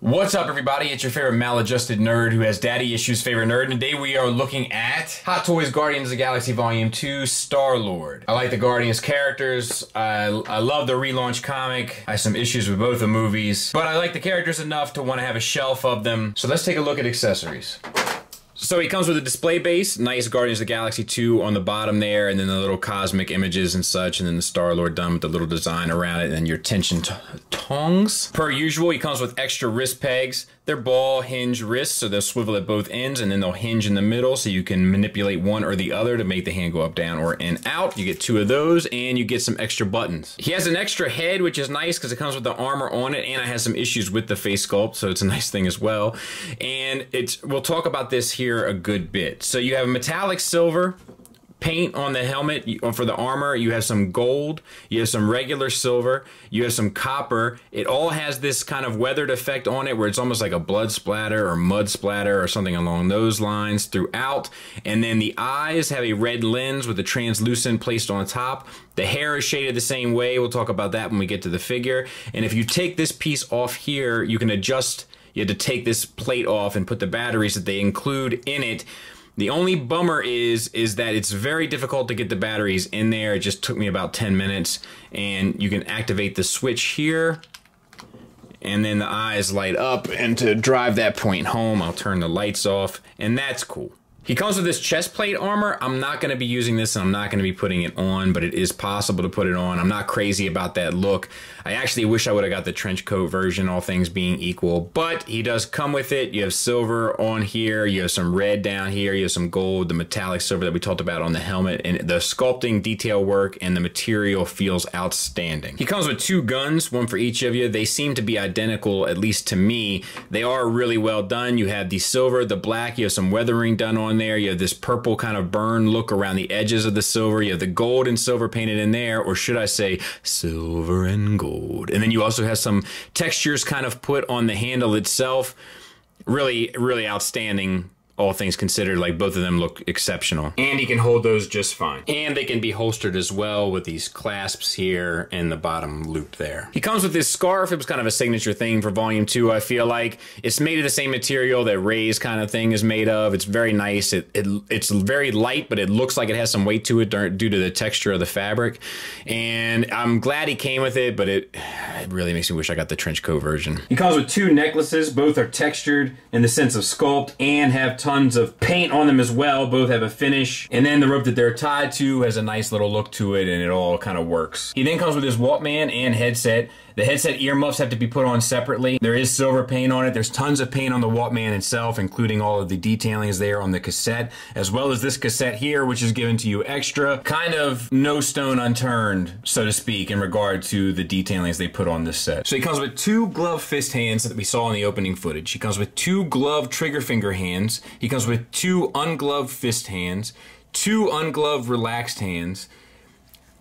What's up, everybody? It's your favorite maladjusted nerd who has daddy issues favorite nerd, and today we are looking at Hot Toys Guardians of the Galaxy Volume 2 Starlord. I like the Guardians characters. I love the relaunch comic. I have some issues with both the movies, but I like the characters enough to want to have a shelf of them. So let's take a look at accessories. So he comes with a display base, nice Guardians of the Galaxy 2 on the bottom there, and then the little cosmic images and such, and then the Starlord done with the little design around it, and then your tension tongs. Per usual, he comes with extra wrist pegs. They're ball hinge wrists, so they'll swivel at both ends, and then they'll hinge in the middle, so you can manipulate one or the other to make the hand go up, down, or in, out. You get two of those, and you get some extra buttons. He has an extra head, which is nice because it comes with the armor on it, and I have some issues with the face sculpt, so it's a nice thing as well. And we'll talk about this here a good bit. So you have metallic silver paint on the helmet for the armor, you have some gold, you have some regular silver, you have some copper. It all has this kind of weathered effect on it where it's almost like a blood splatter or mud splatter or something along those lines throughout. And then the eyes have a red lens with a translucent placed on top. The hair is shaded the same way. We'll talk about that when we get to the figure. And if you take this piece off here, you can adjust. You have to take this plate off and put the batteries that they include in it. The only bummer is that it's very difficult to get the batteries in there. It just took me about 10 minutes, and you can activate the switch here, and then the eyes light up, and to drive that point home, I'll turn the lights off, and that's cool. He comes with this chest plate armor. I'm not going to be using this, and I'm not going to be putting it on, but it is possible to put it on. I'm not crazy about that look. I actually wish I would have got the trench coat version, all things being equal, but he does come with it. You have silver on here, you have some red down here, you have some gold, the metallic silver that we talked about on the helmet, and the sculpting, detail work, and the material feels outstanding. He comes with two guns, one for each of you. They seem to be identical, at least to me. They are really well done. You have the silver, the black, you have some weathering done on there, you have this purple kind of burn look around the edges of the silver, you have the gold and silver painted in there, or should I say silver and gold. And then you also have some textures kind of put on the handle itself. Really, really outstanding, all things considered. Like, both of them look exceptional. And he can hold those just fine. And they can be holstered as well with these clasps here and the bottom loop there. He comes with this scarf. It was kind of a signature thing for Volume 2, I feel like. It's made of the same material that Ray's kind of thing is made of. It's very nice. It's very light, but it looks like it has some weight to it due to the texture of the fabric. And I'm glad he came with it, but it really makes me wish I got the trench coat version. He comes with two necklaces. Both are textured in the sense of sculpt and have tons of paint on them as well. Both have a finish. And then the rope that they're tied to has a nice little look to it, and it all kind of works. He then comes with his Walkman and headset. The headset earmuffs have to be put on separately. There is silver paint on it. There's tons of paint on the Walkman itself, including all of the detailings there on the cassette, as well as this cassette here, which is given to you extra. Kind of no stone unturned, so to speak, in regard to the detailings they put on this set. So he comes with two glove fist hands that we saw in the opening footage. He comes with two glove trigger finger hands. He comes with two ungloved fist hands, two ungloved relaxed hands,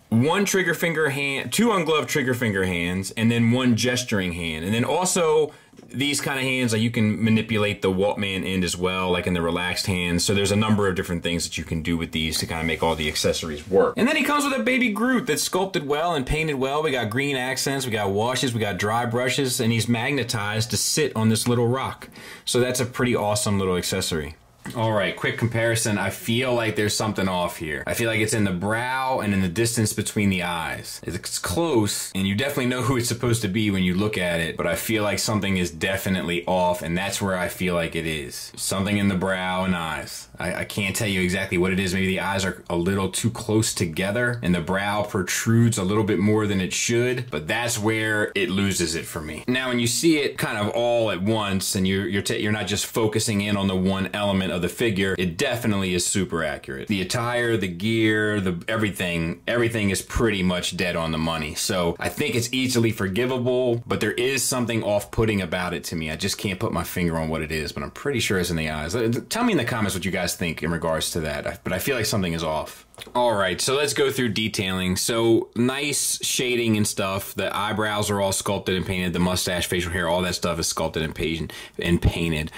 one trigger finger hand, two ungloved trigger finger hands, and then one gesturing hand. And then also these kind of hands, like, you can manipulate the Walkman end as well, like in the relaxed hands. So there's a number of different things that you can do with these to kind of make all the accessories work. And then he comes with a baby Groot that's sculpted well and painted well. We got green accents, we got washes, we got dry brushes, and he's magnetized to sit on this little rock. So that's a pretty awesome little accessory. All right, quick comparison. I feel like there's something off here. I feel like it's in the brow and in the distance between the eyes. It's close, and you definitely know who it's supposed to be when you look at it, but I feel like something is definitely off, and that's where I feel like it is. Something in the brow and eyes. I can't tell you exactly what it is. Maybe the eyes are a little too close together, and the brow protrudes a little bit more than it should, but that's where it loses it for me. Now, when you see it kind of all at once, and you're not just focusing in on the one element of the figure, it definitely is super accurate. The attire, the gear, everything is pretty much dead on the money. So I think it's easily forgivable, but there is something off-putting about it to me. I just can't put my finger on what it is, but I'm pretty sure it's in the eyes. Tell me in the comments what you guys think in regards to that, but I feel like something is off. All right, so let's go through detailing. So nice shading and stuff. The eyebrows are all sculpted and painted. The mustache, facial hair, all that stuff is sculpted and painted.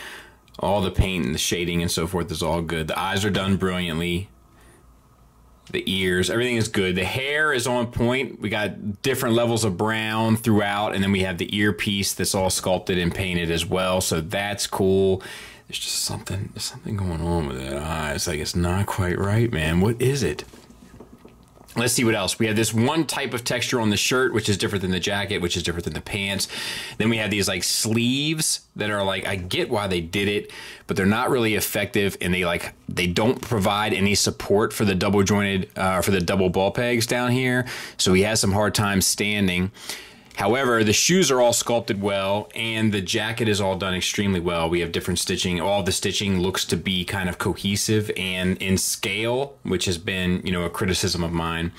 All the paint and the shading and so forth is all good. The eyes are done brilliantly. the ears, everything is good. The hair is on point. We got different levels of brown throughout, and then we have the earpiece that's all sculpted and painted as well, so that's cool. There's just something going on with that eye. It's like it's not quite right, man. What is it? Let's see what else. We have this one type of texture on the shirt, which is different than the jacket, which is different than the pants. Then we have these like sleeves that are like, I get why they did it, but they're not really effective, and they don't provide any support for the double jointed, for the double ball pegs down here. So he has some hard time standing. However, the shoes are all sculpted well, and the jacket is all done extremely well. We have different stitching. All the stitching looks to be kind of cohesive and in scale, which has been, you know, a criticism of mine.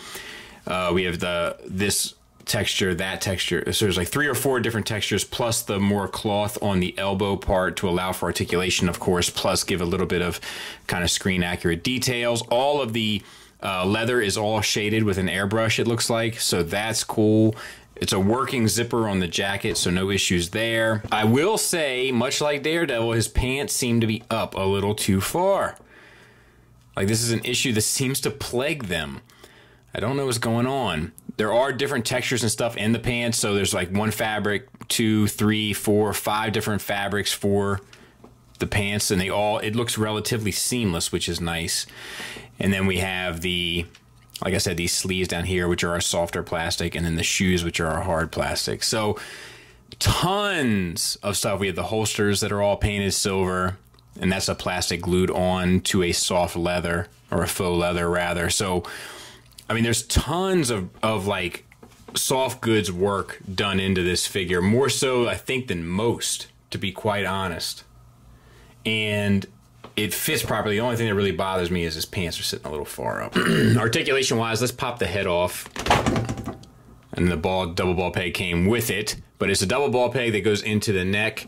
We have this texture, that texture. So there's like 3 or 4 different textures, plus the more cloth on the elbow part to allow for articulation, of course, plus give a little bit of kind of screen accurate details. All of the leather is all shaded with an airbrush, it looks like, so that's cool. It's a working zipper on the jacket, so no issues there. I will say, much like Daredevil, his pants seem to be up a little too far. Like, this is an issue that seems to plague them. I don't know what's going on. There are different textures and stuff in the pants, so there's like 1 fabric, 2, 3, 4, 5 different fabrics for the pants, and it looks relatively seamless, which is nice. And then we have like I said, these sleeves down here, which are a softer plastic, and then the shoes, which are a hard plastic. So tons of stuff. We have the holsters that are all painted silver, and that's a plastic glued on to a soft leather, or a faux leather rather. So, I mean, there's tons of like soft goods work done into this figure, more so I think than most, to be quite honest. And it fits properly. The only thing that really bothers me is his pants are sitting a little far up. Articulation wise, let's pop the head off. And the double ball peg came with it, but it's a double ball peg that goes into the neck.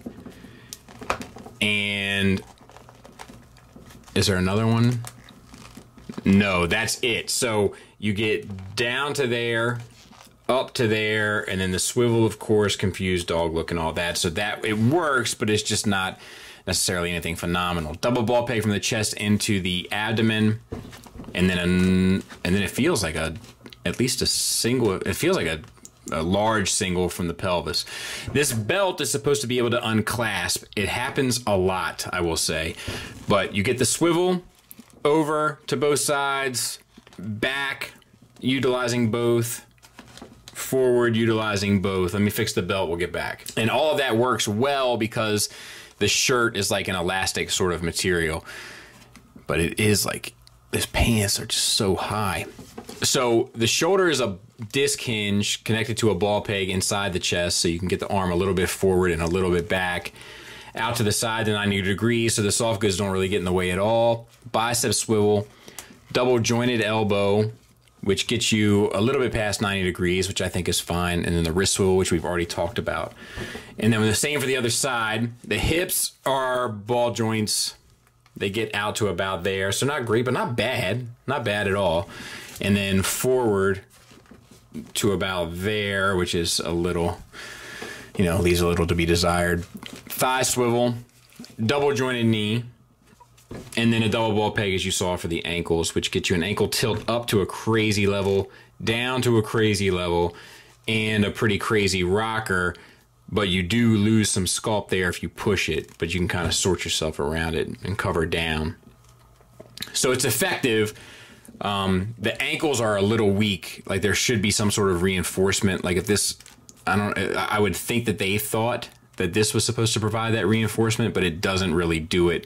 And is there another one? No, that's it. So you get down to there, up to there, and then the swivel, of course, confused dog look and all that. So that it works, but it's just not necessarily anything phenomenal. Double ball peg from the chest into the abdomen, and then it feels like at least a single. It feels like a large single from the pelvis. This belt is supposed to be able to unclasp. It happens a lot, I will say, but you get the swivel over to both sides, back utilizing both, forward utilizing both. Let me fix the belt, we'll get back. And all of that works well because the shirt is like an elastic sort of material, but it is like, his pants are just so high. So the shoulder is a disc hinge connected to a ball peg inside the chest, so you can get the arm a little bit forward and a little bit back. Out to the side to 90 degrees, so the soft goods don't really get in the way at all. Bicep swivel, double jointed elbow, which gets you a little bit past 90 degrees, which I think is fine. And then the wrist swivel, which we've already talked about. And then the same for the other side. The hips are ball joints. They get out to about there. So not great, but not bad. Not bad at all. And then forward to about there, which is a little, you know, leaves a little to be desired. Thigh swivel, double jointed knee. And then a double ball peg, as you saw, for the ankles, which gets you an ankle tilt up to a crazy level, down to a crazy level, and a pretty crazy rocker. But you do lose some sculpt there if you push it, but you can kind of sort yourself around it and cover down. So it's effective. The ankles are a little weak. Like, there should be some sort of reinforcement. Like, if this, I would think that they thought that this was supposed to provide that reinforcement, but it doesn't really do it.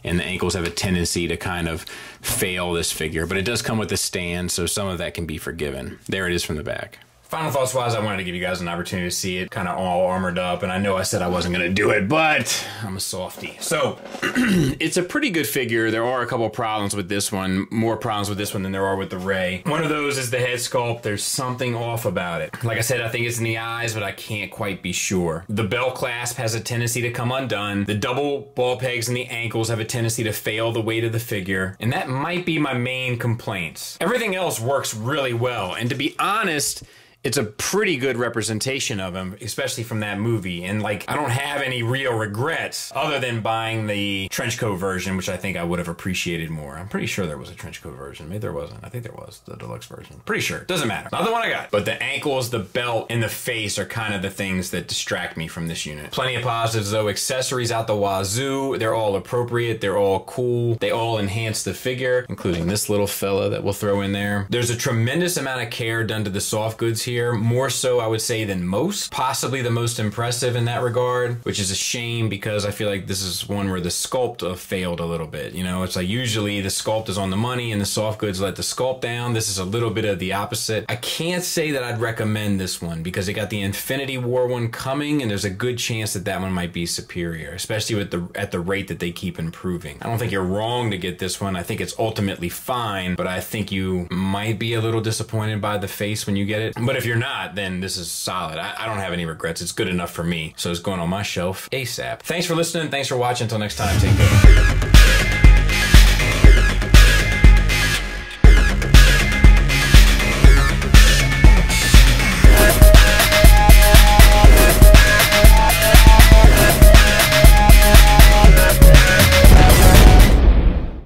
And the ankles have a tendency to kind of fail this figure, but it does come with a stand, so some of that can be forgiven. There it is from the back. Final thoughts wise, I wanted to give you guys an opportunity to see it kind of all armored up, and I know I said I wasn't going to do it, but I'm a softie. So it's a pretty good figure. There are a couple of problems with this one, more problems with this one than there are with the Ray. One of those is the head sculpt. There's something off about it. Like I said, I think it's in the eyes, but I can't quite be sure. The belt clasp has a tendency to come undone. The double ball pegs in the ankles have a tendency to fail the weight of the figure, and that might be my main complaints. Everything else works really well, and to be honest, it's a pretty good representation of him, especially from that movie. And like, I don't have any real regrets other than buying the trench coat version, which I think I would have appreciated more. I'm pretty sure there was a trench coat version. Maybe there wasn't. I think there was the deluxe version. Pretty sure. Doesn't matter. Not the one I got. But the ankles, the belt, and the face are kind of the things that distract me from this unit. Plenty of positives though. Accessories out the wazoo. They're all appropriate. They're all cool. They all enhance the figure, including this little fella that we'll throw in there. There's a tremendous amount of care done to the soft goods here. More so, I would say, than most. Possibly the most impressive in that regard, which is a shame because I feel like this is one where the sculpt failed a little bit. You know, it's like usually the sculpt is on the money and the soft goods let the sculpt down. This is a little bit of the opposite. I can't say that I'd recommend this one because it got the Infinity War one coming and there's a good chance that that one might be superior, especially with at the rate that they keep improving. I don't think you're wrong to get this one. I think it's ultimately fine, but I think you might be a little disappointed by the face when you get it. But if you're not, then this is solid. I don't have any regrets. It's good enough for me. So it's going on my shelf ASAP. Thanks for listening. Thanks for watching. Until next time, take care.